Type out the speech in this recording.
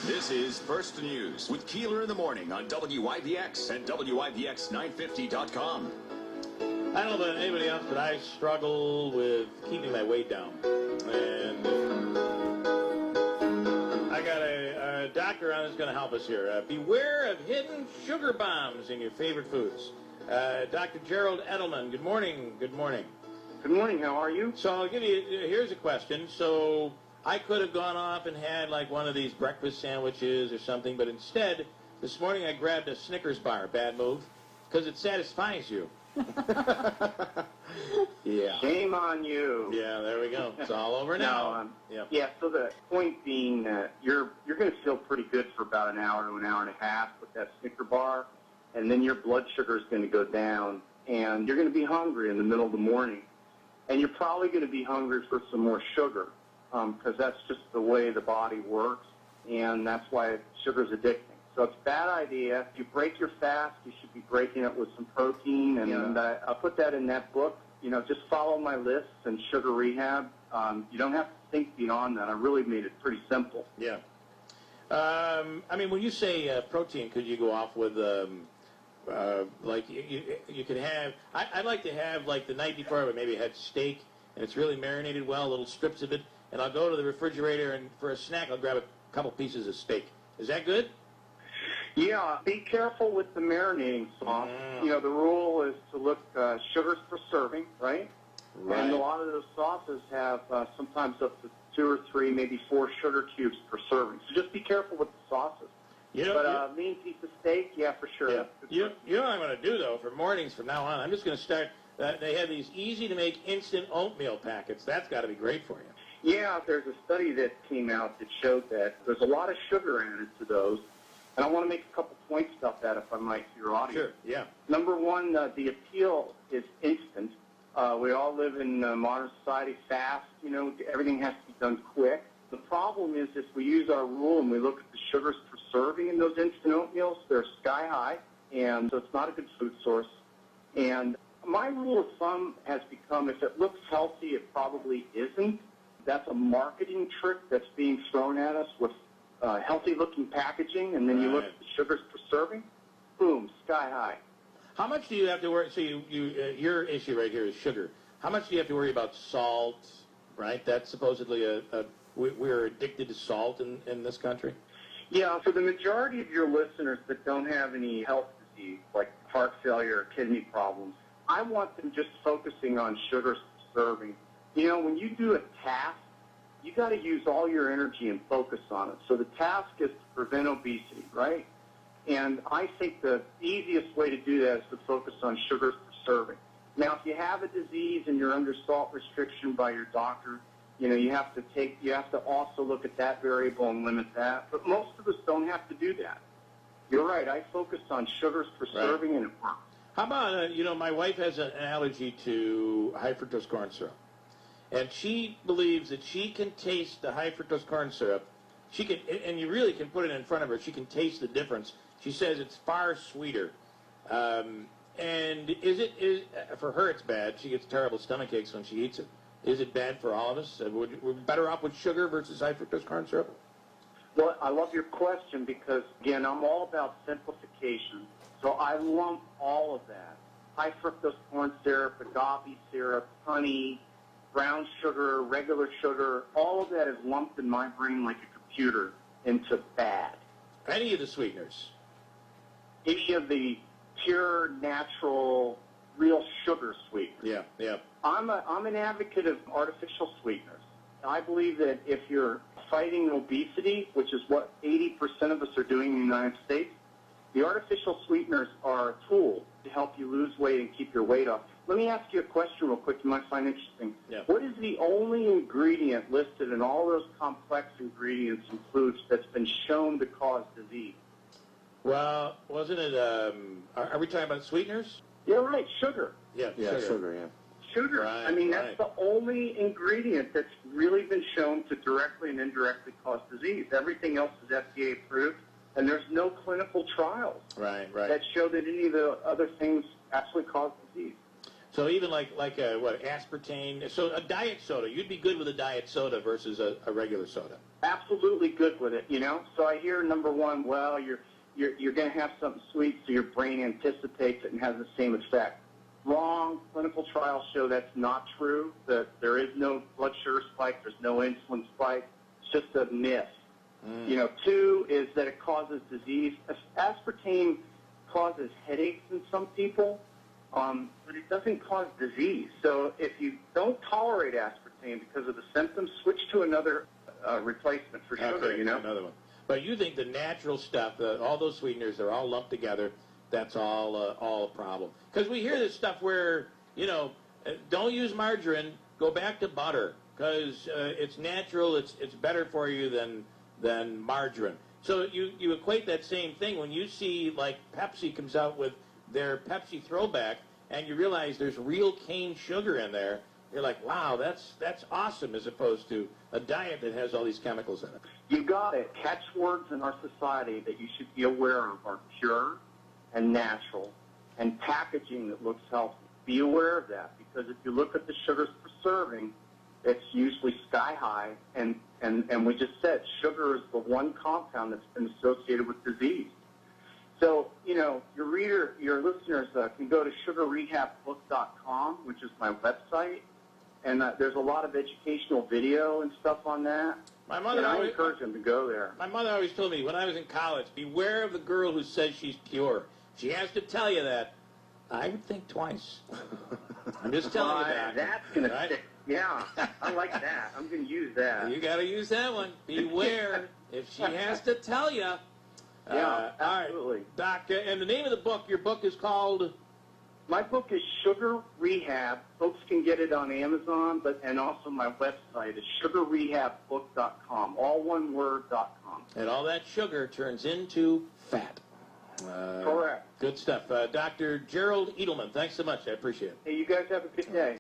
This is First News with Keeler in the Morning on WIVX and WIVX950.com. I don't know about anybody else, but I struggle with keeping my weight down. And I got a doctor on who's going to help us here. Beware of hidden sugar bombs in your favorite foods. Dr. Gerald Edelman, good morning. Good morning. Good morning. How are you? So I'll give you, here's a question. So I could have gone off and had like one of these breakfast sandwiches or something, but instead, this morning I grabbed a Snickers bar. Bad move, because it satisfies you. Yeah. Shame on you. Yeah, there we go. It's all over now. Yeah, so the point being that you're going to feel pretty good for about an hour to an hour and a half with that Snicker bar, and then your blood sugar is going to go down, and you're going to be hungry in the middle of the morning. And you're probably going to be hungry for some more sugar because that's just the way the body works, and that's why sugar's addicting. So it's a bad idea. If you break your fast, you should be breaking it with some protein, and I'll put that in that book. You know, just follow my lists and Sugar Rehab. You don't have to think beyond that. I really made it pretty simple. Yeah. I mean, when you say protein, could you go off with, like, you could have, I'd like to have, like, the night before, but maybe I had steak, and it's really marinated well, little strips of it, and I'll go to the refrigerator, and for a snack, I'll grab a couple pieces of steak. Is that good? Yeah, be careful with the marinating sauce. You know, the rule is to look sugars per serving, right? And a lot of those sauces have sometimes up to 2 or 3, maybe 4 sugar cubes per serving. So just be careful with the sauces. But lean piece of steak, yeah, for sure. Yeah. You know what I'm going to do, though, for mornings from now on? I'm just going to start, they have these easy-to-make instant oatmeal packets. That's got to be great for you. Yeah, there's a study that came out that showed that there's a lot of sugar added to those. And I want to make a couple points about that, if I might, to your audience. Sure, yeah. Number one, the appeal is instant. We all live in modern society fast. You know, everything has to be done quick. The problem is if we use our rule and we look at the sugars per serving in those instant oatmeals, they're sky high, and so it's not a good food source. And my rule of thumb has become if it looks healthy, it probably isn't. That's a marketing trick that's being thrown at us with healthy-looking packaging, and then you look at the sugars per serving, boom, sky high. How much do you have to worry? So your issue right here is sugar. How much do you have to worry about salt, right? That's supposedly we're addicted to salt in this country? Yeah, for the majority of your listeners that don't have any health disease, like heart failure or kidney problems, I want them just focusing on sugars per serving. You know, when you do a task, you got to use all your energy and focus on it. So the task is to prevent obesity, right? And I think the easiest way to do that is to focus on sugars per serving. Now, if you have a disease and you're under salt restriction by your doctor, you know, you have to also look at that variable and limit that. But most of us don't have to do that. You're right. I focus on sugars per serving, and it works. How about, you know, my wife has an allergy to high fructose corn syrup. And she believes that she can taste the high fructose corn syrup. She can, and you really can put it in front of her. She can taste the difference. She says it's far sweeter. And for her it's bad. She gets terrible stomach aches when she eats it. Is it bad for all of us? We're better off with sugar versus high fructose corn syrup? Well, I love your question because, again, I'm all about simplification. So I lump all of that. High fructose corn syrup, agave syrup, honey, brown sugar, regular sugar, all of that is lumped in my brain like a computer into bad. Any of the sweeteners? Any of the pure, natural, real sugar sweeteners. Yeah. I'm an advocate of artificial sweeteners. I believe that if you're fighting obesity, which is what 80% of us are doing in the United States, the artificial sweeteners are a tool to help you lose weight and keep your weight off. Let me ask you a question real quick you might find interesting. Yeah. What is the only ingredient listed in all those complex ingredients in foods that's been shown to cause disease? Well, wasn't it, are we talking about sweeteners? Yeah, right, sugar. Yeah, sugar. Sugar. Right, I mean, that's the only ingredient that's really been shown to directly and indirectly cause disease. Everything else is FDA approved, and there's no clinical trials right. that show that any of the other things actually cause disease. So even like aspartame. So a diet soda, you'd be good with a diet soda versus a regular soda. Absolutely good with it, you know. So I hear, number one, well, you're going to have something sweet, so your brain anticipates it and has the same effect. Wrong. Clinical trials show that's not true, that there is no blood sugar spike, there's no insulin spike. It's just a myth. You know, two is that it causes disease. Aspartame causes headaches in some people, but it doesn't cause disease. So if you don't tolerate aspartame because of the symptoms, switch to another replacement for sugar, Okay, you know? another one. But you think the natural stuff, all those sweeteners, they're all lumped together. That's all a problem. Because we hear this stuff where, you know, don't use margarine, go back to butter, because it's natural, it's better for you than margarine. So you equate that same thing when you see, like, Pepsi comes out with their Pepsi throwback, and you realize there's real cane sugar in there. You're like, wow, that's awesome, as opposed to a diet that has all these chemicals in it. You got it. Catchwords in our society that you should be aware of are pure and natural and packaging that looks healthy. Be aware of that, because if you look at the sugars per serving, it's usually sky high, and we just said sugar is the one compound that's been associated with disease. So, you know, your listeners can go to sugarrehabbook.com, which is my website, and there's a lot of educational video and stuff on that. My mother and I always encourage them to go there. My mother always told me when I was in college, beware of the girl who says she's pure. She has to tell you that. I would think twice. I'm just telling you that. That's going to stick. Yeah, I like that. I'm going to use that. You got to use that one. Beware if she has to tell you. Yeah, absolutely. All right. Doc, and the name of the book, your book is called? My book is Sugar Rehab. Folks can get it on Amazon, and also my website is sugarrehabbook.com, all one word.com. And all that sugar turns into fat. Correct. Good stuff. Dr. Gerald Edelman, thanks so much. I appreciate it. Hey, you guys have a good day.